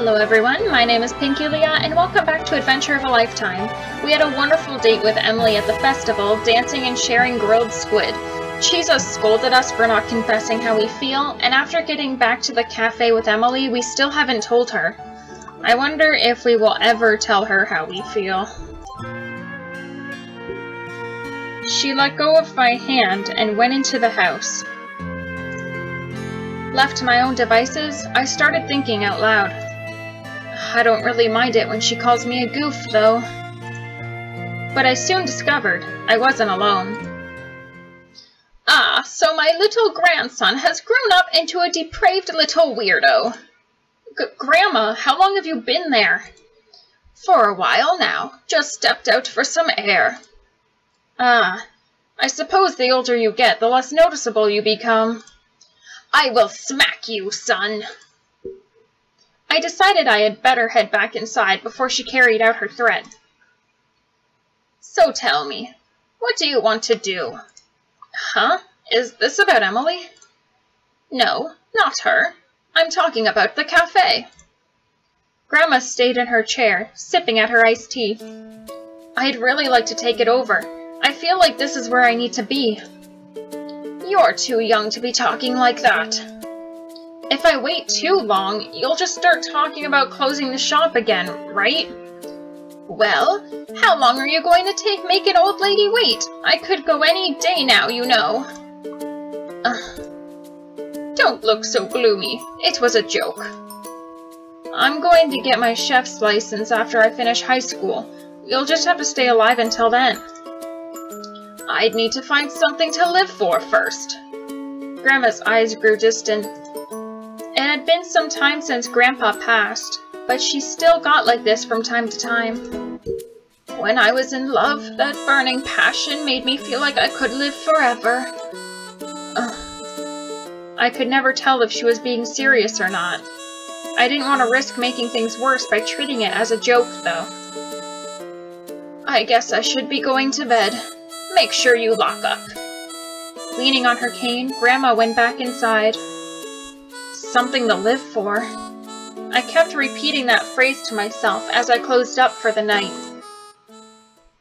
Hello everyone, my name is Pinky Leah, and welcome back to Adventure of a Lifetime. We had a wonderful date with Emily at the festival, dancing and sharing grilled squid. Chiza scolded us for not confessing how we feel, and after getting back to the cafe with Emily, we still haven't told her. I wonder if we will ever tell her how we feel. She let go of my hand and went into the house. Left to my own devices, I started thinking out loud. I don't really mind it when she calls me a goof, though. But I soon discovered I wasn't alone. Ah, so my little grandson has grown up into a depraved little weirdo. Grandma, how long have you been there? For a while now. Just stepped out for some air. Ah, I suppose the older you get, the less noticeable you become. I will smack you, son. I decided I had better head back inside before she carried out her threat. So tell me, what do you want to do? Huh? Is this about Emily? No, not her. I'm talking about the cafe. Grandma stayed in her chair, sipping at her iced tea. I'd really like to take it over. I feel like this is where I need to be. You're too young to be talking like that. If I wait too long, you'll just start talking about closing the shop again, right? Well, how long are you going to take making old lady wait? I could go any day now, you know. Don't look so gloomy. It was a joke. I'm going to get my chef's license after I finish high school. You'll just have to stay alive until then. I'd need to find something to live for first. Grandma's eyes grew distant. It had been some time since Grandpa passed, but she still got like this from time to time. When I was in love, that burning passion made me feel like I could live forever. I could never tell if she was being serious or not. I didn't want to risk making things worse by treating it as a joke, though. I guess I should be going to bed. Make sure you lock up. Leaning on her cane, Grandma went back inside. Something to live for. I kept repeating that phrase to myself as I closed up for the night.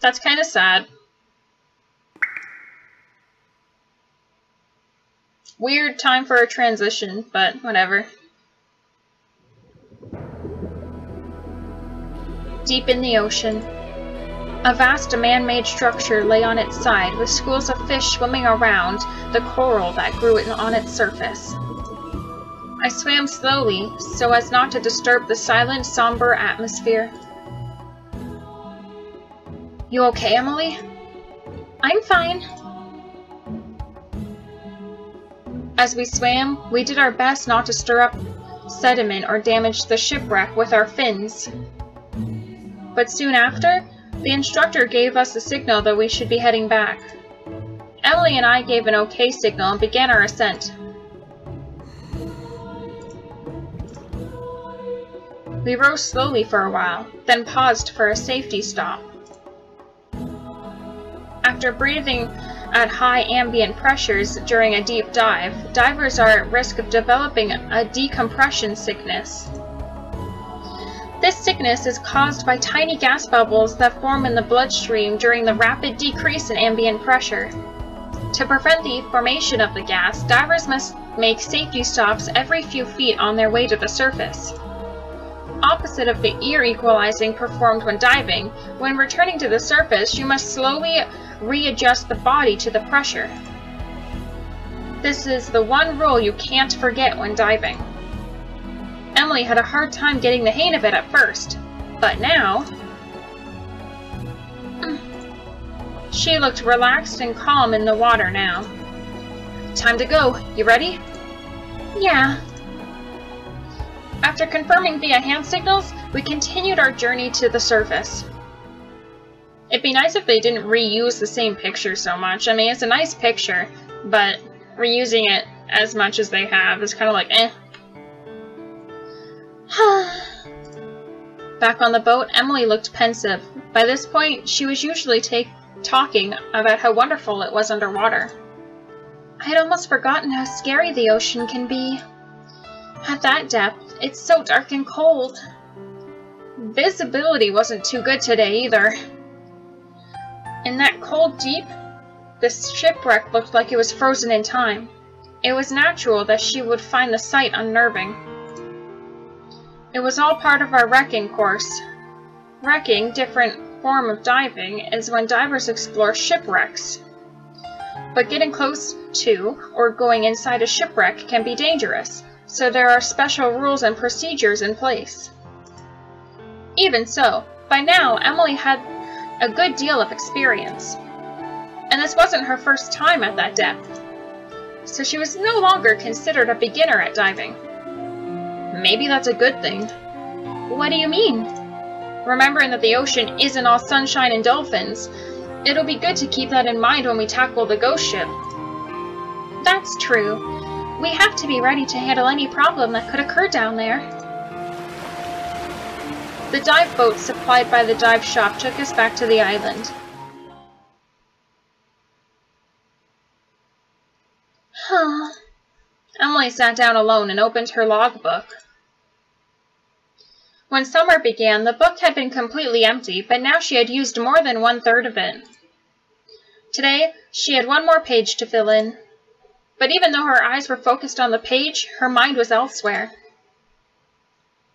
That's kind of sad. Weird time for a transition, but whatever. Deep in the ocean. A vast man-made structure lay on its side, with schools of fish swimming around the coral that grew on its surface. I swam slowly, so as not to disturb the silent, somber atmosphere. You okay, Emily? I'm fine. As we swam, we did our best not to stir up sediment or damage the shipwreck with our fins. But soon after, the instructor gave us a signal that we should be heading back. Emily and I gave an okay signal and began our ascent. We rose slowly for a while, then paused for a safety stop. After breathing at high ambient pressures during a deep dive, divers are at risk of developing a decompression sickness. This sickness is caused by tiny gas bubbles that form in the bloodstream during the rapid decrease in ambient pressure. To prevent the formation of the gas, divers must make safety stops every few feet on their way to the surface. Opposite of the ear equalizing performed when diving, when returning to the surface, you must slowly readjust the body to the pressure. This is the one rule you can't forget when diving. Emily had a hard time getting the hang of it at first, but now... She looked relaxed and calm in the water now. Time to go. You ready? Yeah. After confirming via hand signals, we continued our journey to the surface. It'd be nice if they didn't reuse the same picture so much. I mean, it's a nice picture, but reusing it as much as they have is kind of like, eh. Back on the boat, Emily looked pensive. By this point, she was usually talking about how wonderful it was underwater. I had almost forgotten how scary the ocean can be. At that depth, it's so dark and cold. Visibility wasn't too good today either. In that cold deep, the shipwreck looked like it was frozen in time. It was natural that she would find the sight unnerving. It was all part of our wrecking course. Wrecking, different form of diving, is when divers explore shipwrecks. But getting close to or going inside a shipwreck can be dangerous, so there are special rules and procedures in place. Even so, by now Emily had a good deal of experience, and this wasn't her first time at that depth, so she was no longer considered a beginner at diving. Maybe that's a good thing. What do you mean? Remembering that the ocean isn't all sunshine and dolphins, it'll be good to keep that in mind when we tackle the ghost ship. That's true. We have to be ready to handle any problem that could occur down there. The dive boat supplied by the dive shop took us back to the island. Emily sat down alone and opened her logbook. When summer began, the book had been completely empty, but now she had used more than 1/3 of it. Today, she had one more page to fill in. But even though her eyes were focused on the page, her mind was elsewhere.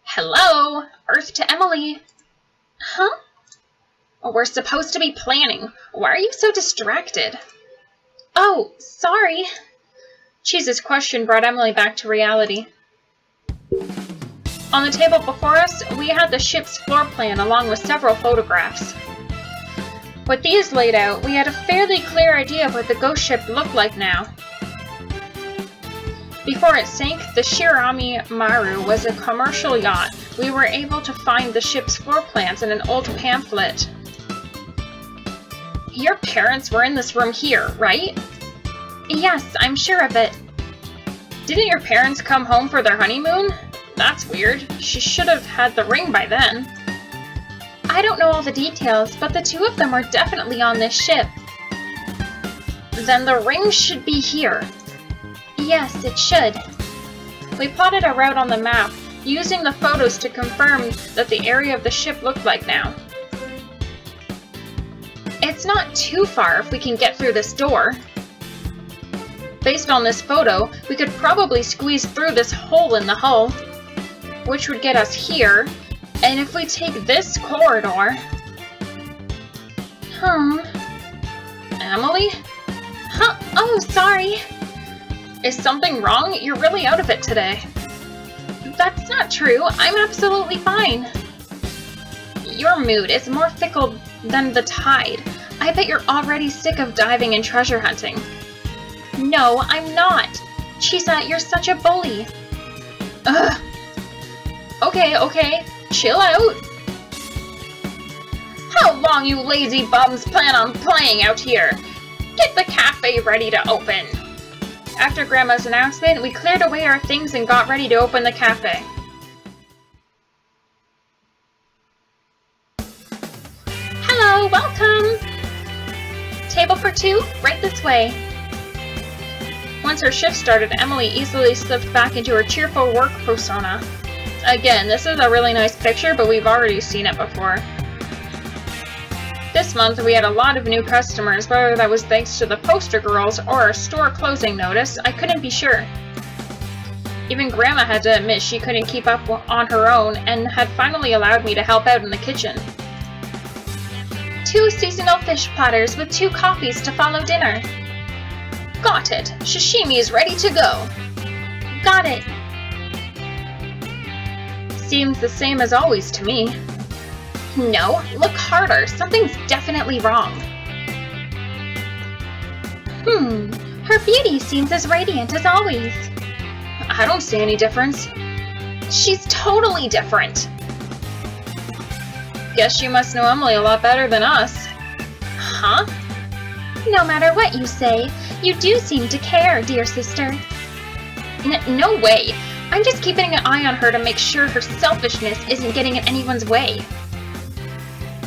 Hello! Earth to Emily! Huh? We're supposed to be planning. Why are you so distracted? Oh, sorry. Cheese's question brought Emily back to reality. On the table before us, we had the ship's floor plan along with several photographs. With these laid out, we had a fairly clear idea of what the ghost ship looked like now. Before it sank, the Shirami Maru was a commercial yacht. We were able to find the ship's floor plans in an old pamphlet. Your parents were in this room here, right? Yes, I'm sure of it. Didn't your parents come home for their honeymoon? That's weird. She should have had the ring by then. I don't know all the details, but the two of them were definitely on this ship. Then the ring should be here. Yes, it should. We plotted a route on the map, using the photos to confirm that the area of the ship looked like now. It's not too far if we can get through this door. Based on this photo, we could probably squeeze through this hole in the hull, which would get us here, and if we take this corridor... Emily? Huh? Oh, sorry. Is something wrong? You're really out of it today. That's not true. I'm absolutely fine. Your mood is more fickle than the tide. I bet you're already sick of diving and treasure hunting. No, I'm not. Chisa, you're such a bully. Ugh. Okay. Chill out. How long you lazy bums plan on playing out here? Get the cafe ready to open. After Grandma's announcement, we cleared away our things and got ready to open the cafe. Hello, welcome! Table for two, right this way. Once her shift started, Emily easily slipped back into her cheerful work persona. Again, this is a really nice picture, but we've already seen it before. This month, we had a lot of new customers, whether that was thanks to the poster girls or our store closing notice, I couldn't be sure. Even Grandma had to admit she couldn't keep up on her own and had finally allowed me to help out in the kitchen. 2 seasonal fish platters with 2 coffees to follow dinner. Got it. Sashimi is ready to go. Got it. Seems the same as always to me. No, look harder. Something's definitely wrong. Her beauty seems as radiant as always. I don't see any difference. She's totally different. Guess you must know Emily a lot better than us. Huh? No matter what you say, you do seem to care, dear sister. No way. I'm just keeping an eye on her to make sure her selfishness isn't getting in anyone's way.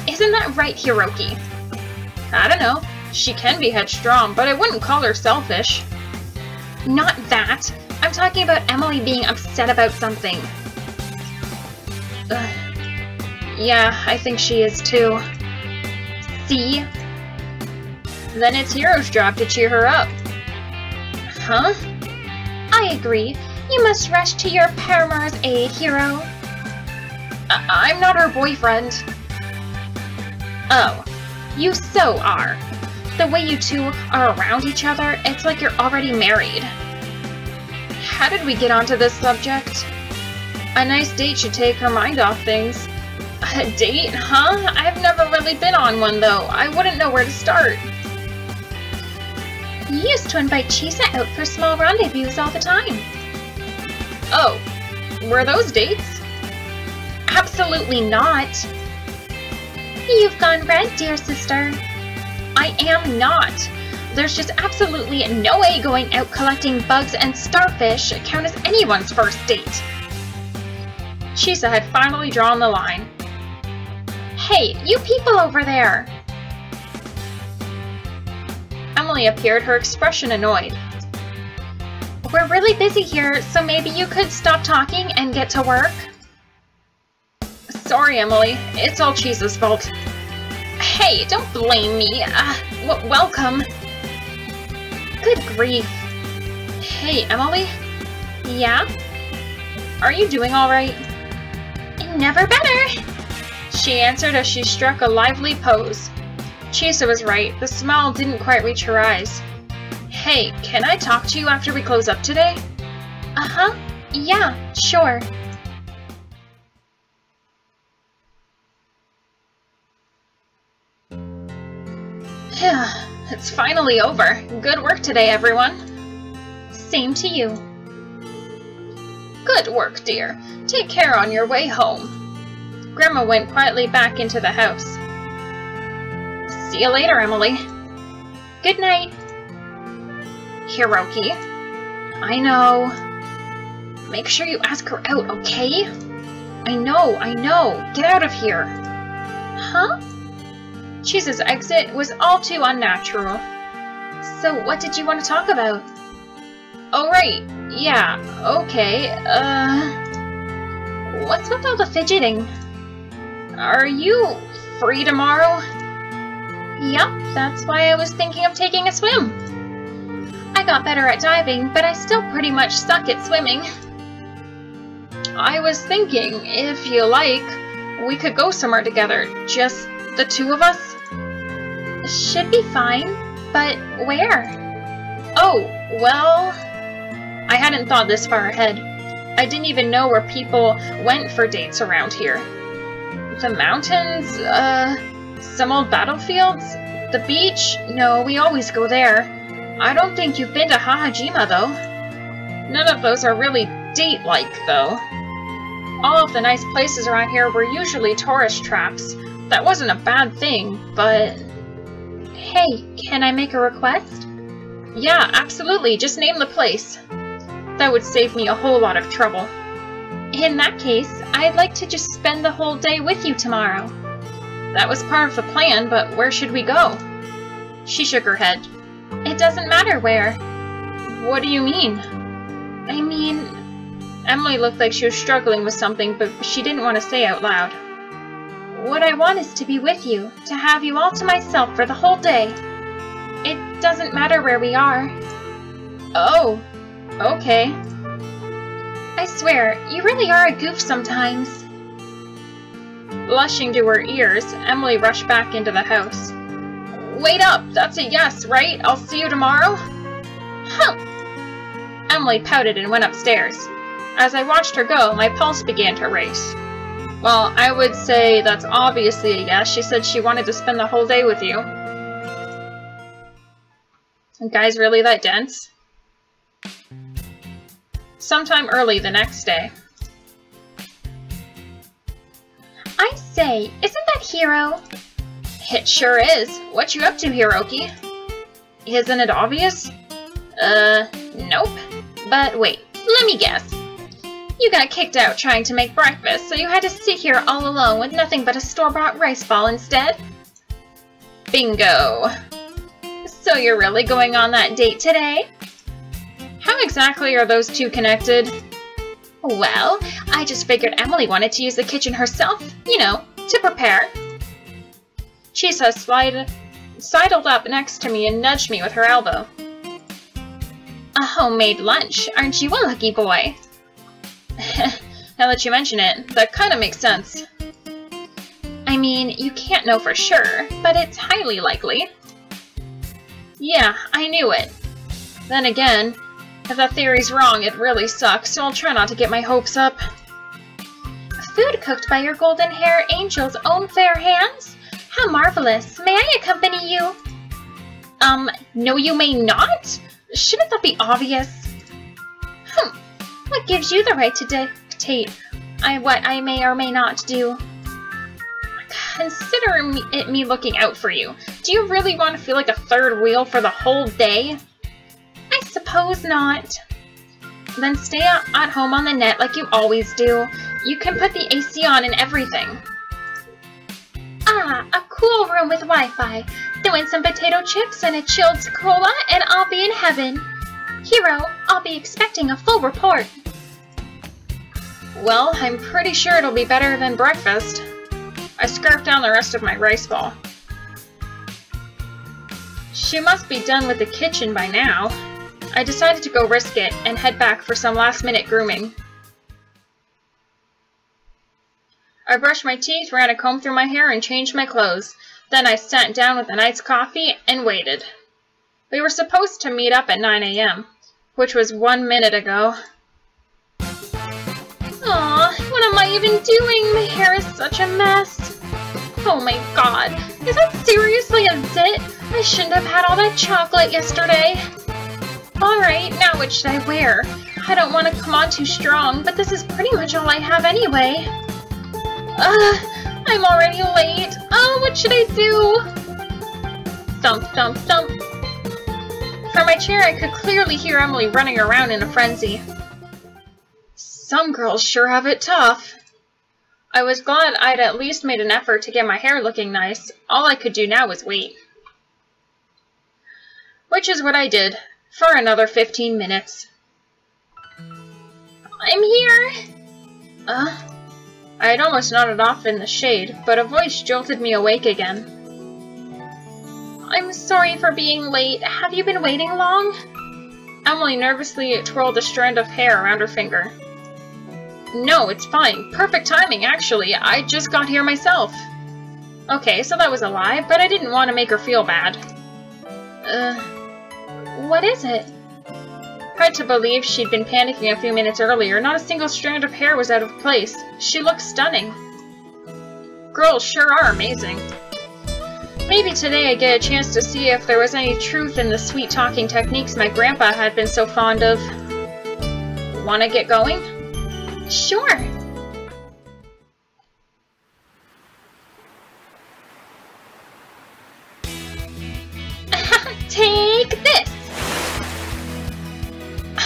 Isn't that right, Hiroki? I don't know. She can be headstrong, but I wouldn't call her selfish. Not that. I'm talking about Emily being upset about something. Ugh. Yeah, I think she is too. See? Then it's Hero's job to cheer her up. Huh? I agree. You must rush to your paramour's aid, Hero. I'm not her boyfriend. Oh, you so are. The way you two are around each other, it's like you're already married. How did we get onto this subject? A nice date should take her mind off things. A date, huh? I've never really been on one, though. I wouldn't know where to start. You used to invite Chisa out for small rendezvous all the time. Oh, were those dates? Absolutely not. You've gone red, dear sister. I am not. There's just absolutely no way going out collecting bugs and starfish count as anyone's first date. Chisa had finally drawn the line. Hey, you people over there! Emily appeared, her expression annoyed. We're really busy here, so maybe you could stop talking and get to work? Sorry, Emily. It's all Chisa's fault. Hey, don't blame me. Welcome. Good grief. Hey, Emily? Yeah? Are you doing alright? Never better! She answered as she struck a lively pose. Chisa was right. The smile didn't quite reach her eyes. Hey, can I talk to you after we close up today? Uh-huh. Yeah, sure. It's finally over. Good work today, everyone. Same to you. Good work, dear. Take care on your way home. Grandma went quietly back into the house. See you later, Emily. Good night. Hiroki. I know. Make sure you ask her out, okay? I know. Get out of here. Huh? Chisa's exit was all too unnatural. So what did you want to talk about? Oh, right. Yeah, okay. What's with all the fidgeting? Are you free tomorrow? Yup, that's why I was thinking of taking a swim. I got better at diving, but I still pretty much suck at swimming. I was thinking, if you like, we could go somewhere together. Just the two of us? Should be fine, but where? Oh, well... I hadn't thought this far ahead. I didn't even know where people went for dates around here. The mountains? Some old battlefields? The beach? No, we always go there. I don't think you've been to Hahajima, though. None of those are really date-like, though. All of the nice places around here were usually tourist traps. That wasn't a bad thing, but... Hey, can I make a request? Yeah, absolutely. Just name the place. That would save me a whole lot of trouble. In that case, I'd like to just spend the whole day with you tomorrow. That was part of the plan, but where should we go? She shook her head. It doesn't matter where. What do you mean? I mean... Emily looked like she was struggling with something, but she didn't want to say out loud. What I want is to be with you, to have you all to myself for the whole day. It doesn't matter where we are. Oh, okay. I swear, you really are a goof sometimes. Blushing to her ears, Emily rushed back into the house. Wait up! That's a yes, right? I'll see you tomorrow? Huh! Emily pouted and went upstairs. As I watched her go, my pulse began to race. Well, I would say that's obviously a yes. She said she wanted to spend the whole day with you. Guys really that dense? Sometime early the next day. I say, isn't that Hiro? It sure is. What you up to, Hiroki? Isn't it obvious? Nope. But wait, let me guess. You got kicked out trying to make breakfast, so you had to sit here all alone with nothing but a store-bought rice ball instead? Bingo. So you're really going on that date today? How exactly are those two connected? Well, I just figured Emily wanted to use the kitchen herself. You know, To prepare. Chisa sidled up next to me and nudged me with her elbow. A homemade lunch, aren't you a lucky boy? Now that you mention it, that kind of makes sense. I mean, you can't know for sure, but it's highly likely. Yeah, I knew it. Then again, if that theory's wrong, it really sucks, so I'll try not to get my hopes up. Food cooked by your golden hair angel's own fair hands? How marvelous! May I accompany you? No you may not? Shouldn't that be obvious? What gives you the right to dictate what I may or may not do? Consider me looking out for you. Do you really want to feel like a third wheel for the whole day? I suppose not. Then stay at home on the net like you always do. You can put the AC on and everything. Ah, a cool room with Wi-Fi. Throw in some potato chips and a chilled cola and I'll be in heaven. Hero, I'll be expecting a full report. Well, I'm pretty sure it'll be better than breakfast. I scarfed down the rest of my rice ball. She must be done with the kitchen by now. I decided to go risk it and head back for some last-minute grooming. I brushed my teeth, ran a comb through my hair, and changed my clothes. Then I sat down with a nice coffee and waited. We were supposed to meet up at 9 a.m., which was 1 minute ago. Aw, what am I even doing? My hair is such a mess. Oh my god, is that seriously a zit? I shouldn't have had all that chocolate yesterday. Alright, now what should I wear? I don't want to come on too strong, but this is pretty much all I have anyway. I'm already late. Oh, what should I do? Thump, thump, thump. From my chair, I could clearly hear Emily running around in a frenzy. Some girls sure have it tough. I was glad I'd at least made an effort to get my hair looking nice. All I could do now was wait. Which is what I did, for another 15 minutes. I'm here! I had almost nodded off in the shade, but a voice jolted me awake again. I'm sorry for being late. Have you been waiting long? Emily nervously twirled a strand of hair around her finger. No, it's fine. Perfect timing, actually. I just got here myself. Okay, so that was a lie, but I didn't want to make her feel bad. What is it? Hard to believe she'd been panicking a few minutes earlier. Not a single strand of hair was out of place. She looked stunning. Girls sure are amazing. Maybe today I get a chance to see if there was any truth in the sweet-talking techniques my grandpa had been so fond of. Wanna get going? Sure. Take this!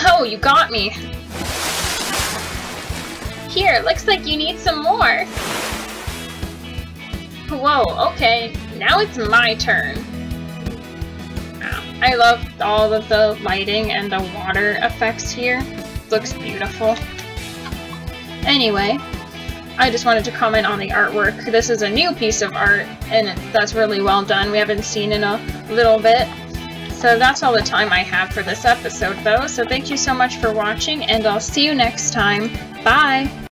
Oh, you got me. Here, looks like you need some more. Whoa, okay. Now it's my turn. I love all of the lighting and the water effects here. Looks beautiful. Anyway, I just wanted to comment on the artwork. This is a new piece of art, and that's really well done. We haven't seen in a little bit. So that's all the time I have for this episode, though. So thank you so much for watching, and I'll see you next time. Bye!